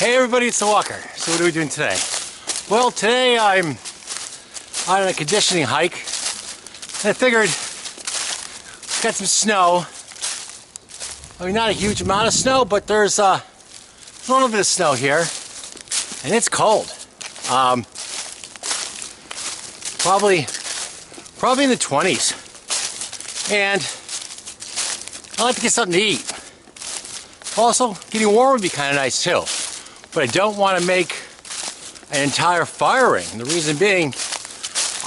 Hey everybody, it's the Walker. So what are we doing today? Well, today I'm on a conditioning hike. And I figured, got some snow. I mean, not a huge amount of snow, but there's a little bit of snow here. And it's cold. Probably in the 20s. And I like to get something to eat. Also, getting warm would be kind of nice too. But I don't want to make an entire fire ring. The reason being,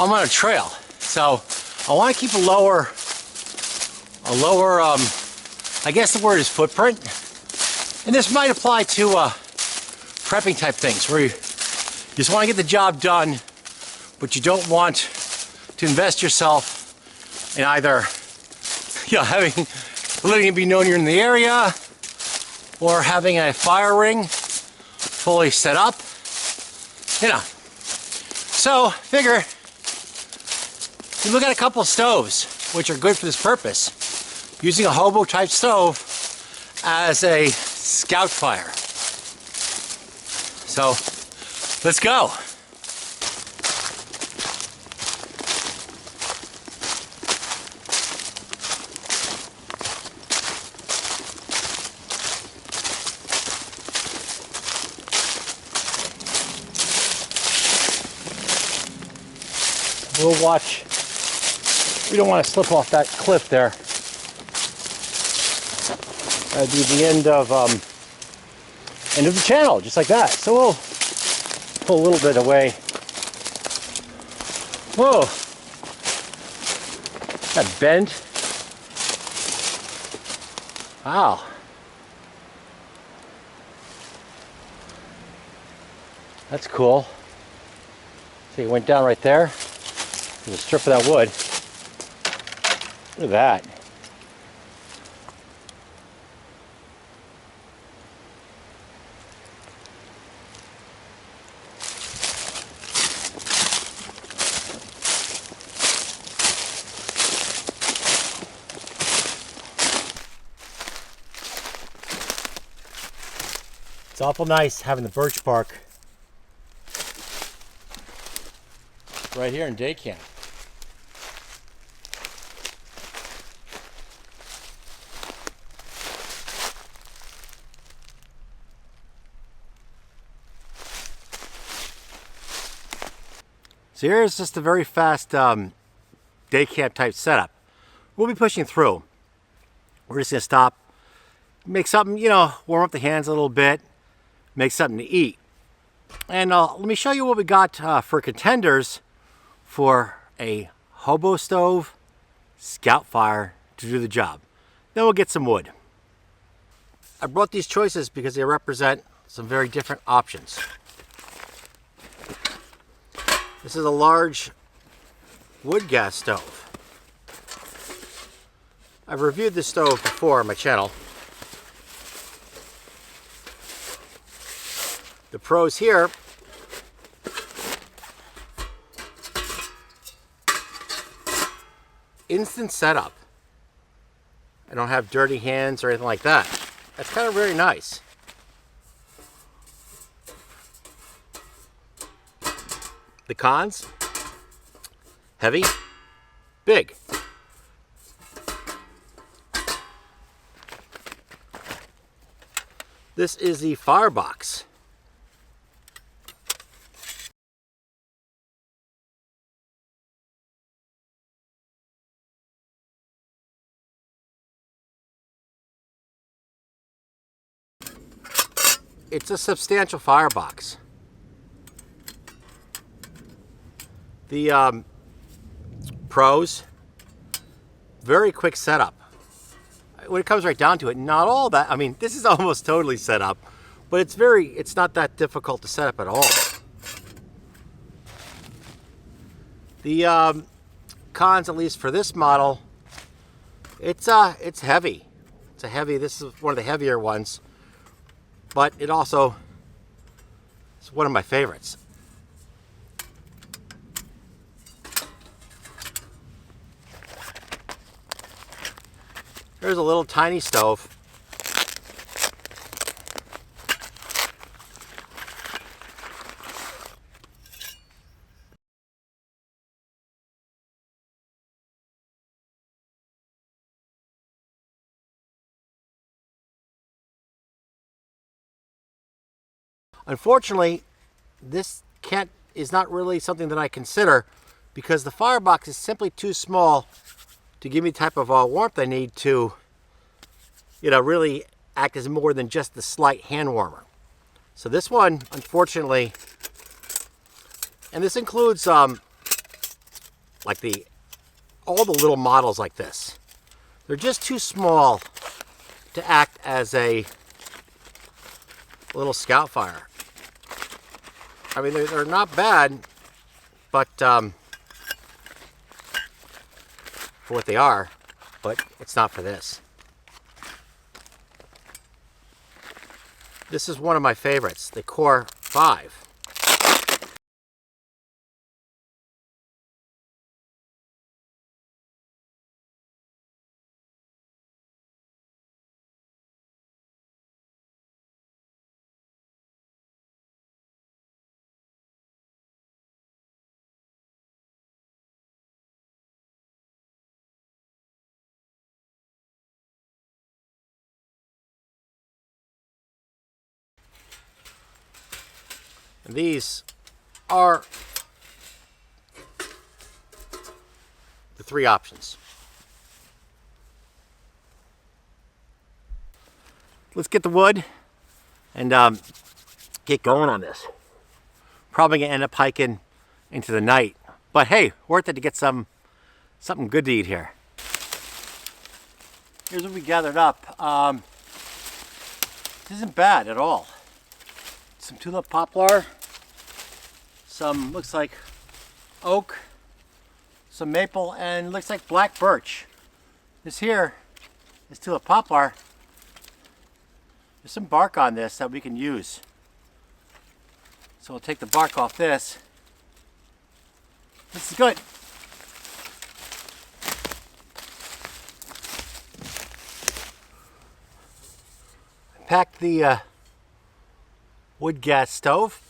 I'm on a trail. So I want to keep a lower, I guess the word is footprint. And this might apply to prepping type things where you just want to get the job done, but you don't want to invest yourself in either, letting it be known you're in the area, or having a fire ring fully set up, So, figure, you look at a couple of stoves, which are good for this purpose, using a hobo type stove as a scout fire. So, let's go. We'll watch. We don't want to slip off that cliff there. That'd be the end of the channel, just like that. So we'll pull a little bit away. Whoa! That bent. Wow. That's cool. So you went down right there. There's a strip of that wood. Look at that. It's awful nice having the birch bark right here in day camp. So here's just a very fast day camp type setup. We'll be pushing through. We're just gonna stop, make something, warm up the hands a little bit, make something to eat. And let me show you what we got for contenders for a hobo stove scout fire to do the job. Then we'll get some wood. I brought these choices because they represent some very different options. This is a large wood gas stove. I've reviewed this stove before on my channel. The pros here, instant setup. I don't have dirty hands or anything like that. That's kind of very nice. The cons, heavy, big. This is the Firebox. It's a substantial firebox. The pros, very quick setup. When it comes right down to it, not all that, I mean, this is almost totally set up, but it's not that difficult to set up at all. The cons, at least for this model, it's heavy. This is one of the heavier ones, but it also is one of my favorites. Here's a little tiny stove. Unfortunately, this is not really something that I consider because the Firebox is simply too small to give me the type of warmth I need to, really act as more than just the slight hand warmer. So this one, unfortunately, and this includes like all the little models like this. They're just too small to act as a little scout fire. I mean, they're not bad, but for what they are, but it's not for this. This is one of my favorites, the Core 5. And these are the 3 options. Let's get the wood and get going on this. Probably gonna end up hiking into the night, but hey, worth it to get something good to eat here. Here's what we gathered up. This isn't bad at all. Some tulip poplar, some looks like oak, some maple, and looks like black birch. This here is tulip poplar. There's some bark on this that we can use. So we'll take the bark off this. This is good. I packed the wood gas stove.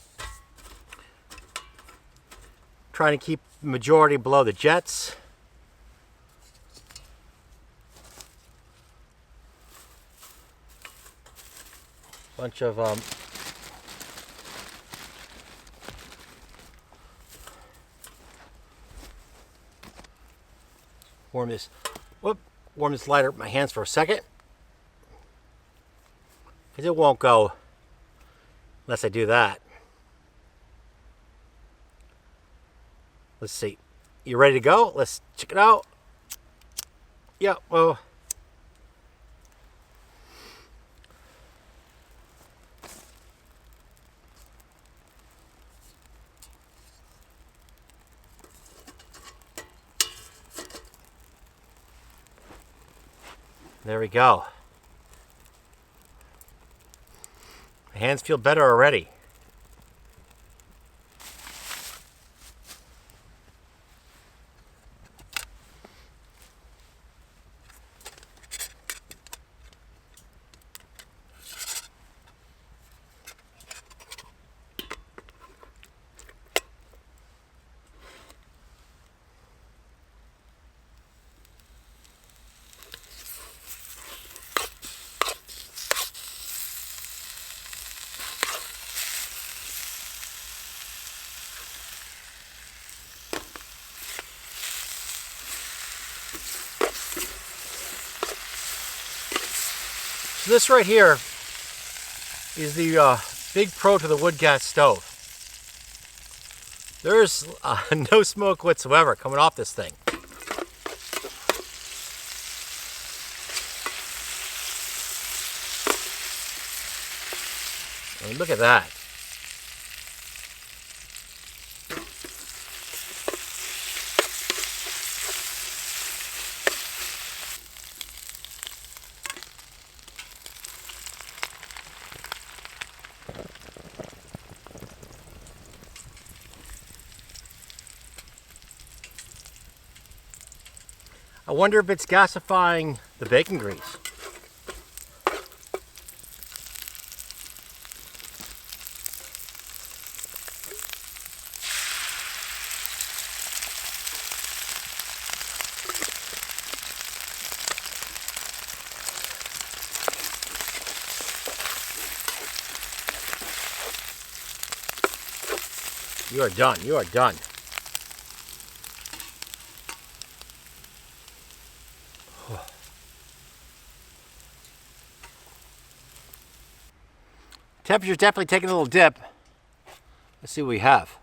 Trying to keep the majority below the jets. Bunch of warm this lighter up my hands for a second, because it won't go unless I do that. Let's see. You ready to go? Let's check it out. Yeah, well. There we go. My hands feel better already. So this right here is the big pro to the wood gas stove. There's no smoke whatsoever coming off this thing. I mean, look at that. I wonder if it's gasifying the bacon grease. You are done. You are done. Temperature's definitely taking a little dip. Let's see what we have.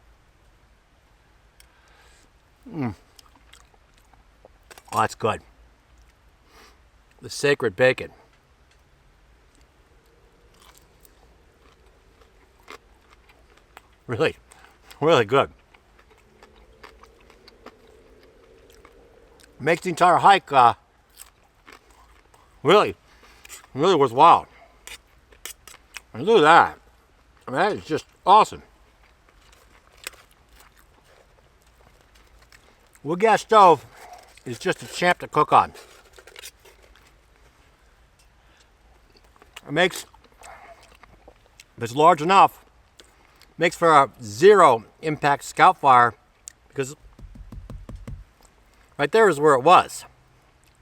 Oh, that's good. The sacred bacon. Really, really good. Makes the entire hike really worthwhile. And look at that. I mean, that is just awesome. Wood gas stove is just a champ to cook on. It makes, if it's large enough, makes for a zero impact scout fire, because right there is where it was.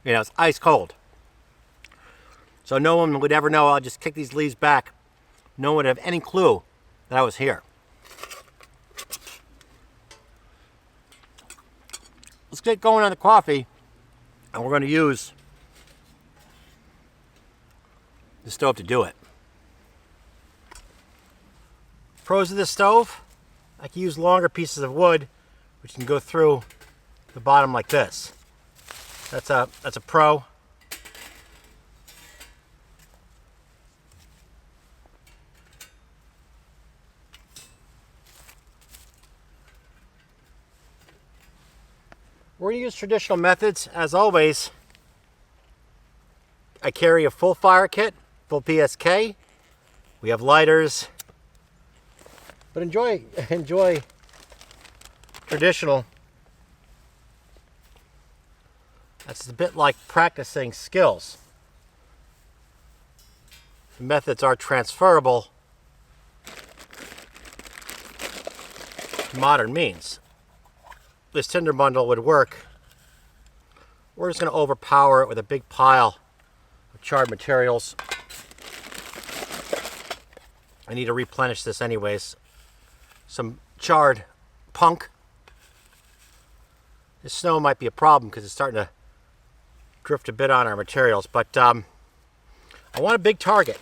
You know, it's ice cold. So no one would ever know. I'll just kick these leaves back. No one would have any clue that I was here. Let's get going on the coffee, and we're going to use the stove to do it. Pros of this stove: I can use longer pieces of wood, which can go through the bottom like this. That's a pro. We're going to use traditional methods. As always, I carry a full fire kit, full PSK. We have lighters. But enjoy traditional. That's a bit like practicing skills. The methods are transferable to modern means. This tinder bundle would work. We're just going to overpower it with a big pile of charred materials. I need to replenish this anyways. Some charred punk. This snow might be a problem because it's starting to drift a bit on our materials, but I want a big target.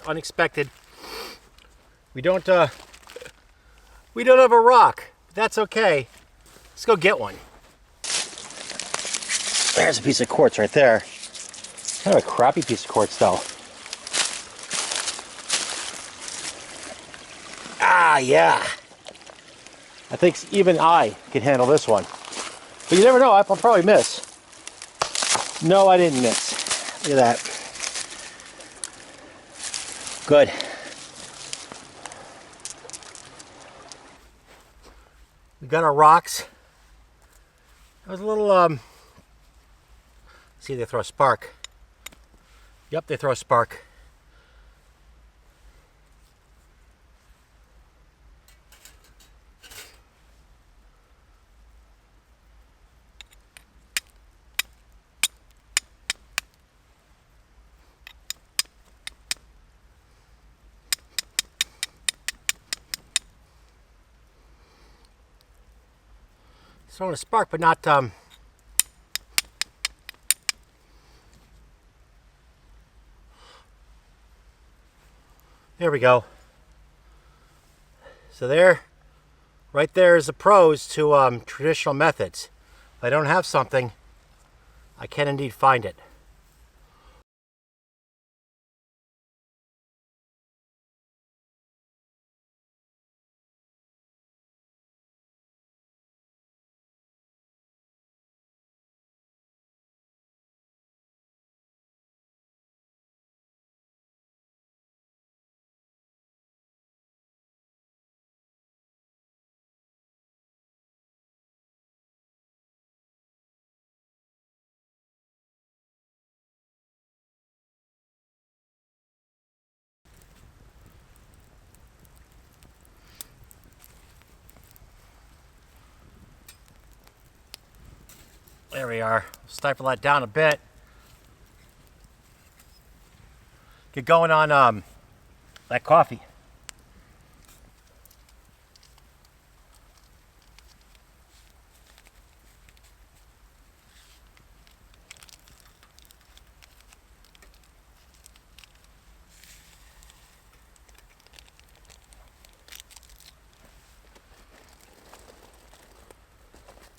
Unexpected. We don't have a rock. That's okay. Let's go get one. There's a piece of quartz right there. Kind of a crappy piece of quartz though. Ah, yeah. I think even I can handle this one. But you never know, I'll probably miss. No, I didn't miss. Look at that. Good. We got our rocks. That was a little, see, they throw a spark. Yep, they throw a spark. Throwing a spark, but not there we go. So there, right there is the pros to traditional methods. If I don't have something, I can indeed find it. There we are. Stifle that down a bit. Get going on that coffee.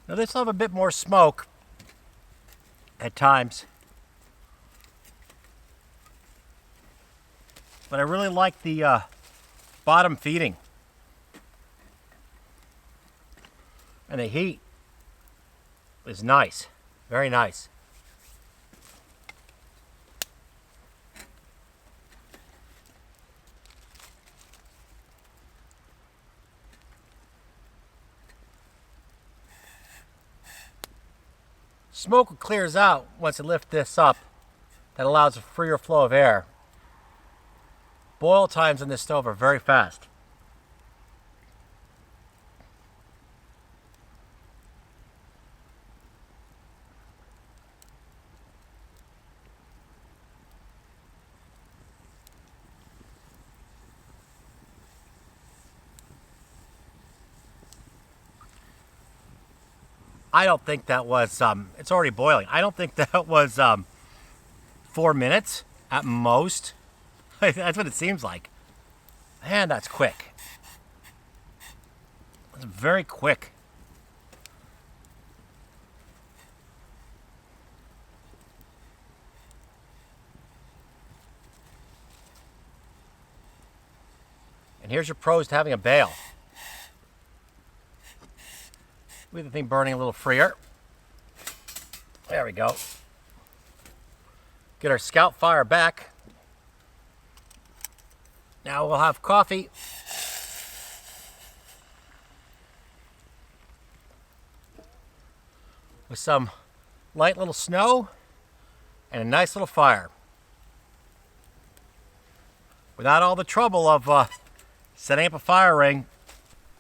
Now this will have a bit more smoke at times, but I really like the bottom feeding and the heat is nice, very nice. Smoke clears out once I lift this up. That allows a freer flow of air. Boil times on this stove are very fast. I don't think that was, it's already boiling. I don't think that was 4 minutes at most. That's what it seems like. Man, that's quick. It's very quick. And here's your pros to having a bail. With the thing burning a little freer. There we go. Get our scout fire back. Now we'll have coffee. With some light little snow and a nice little fire. Without all the trouble of setting up a fire ring.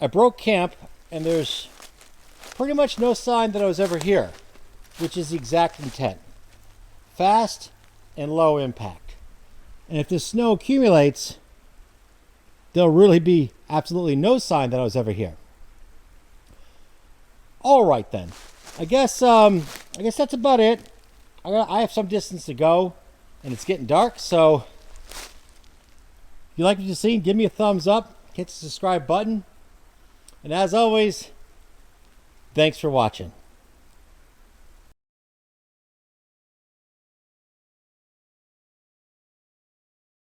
I broke camp and there's pretty much no sign that I was ever here, which is the exact intent. Fast and low impact. And if this snow accumulates, there'll really be absolutely no sign that I was ever here. All right then. I guess that's about it. I have some distance to go, and it's getting dark. So, if you like what you've seen, give me a thumbs up. Hit the subscribe button. And as always, thanks for watching.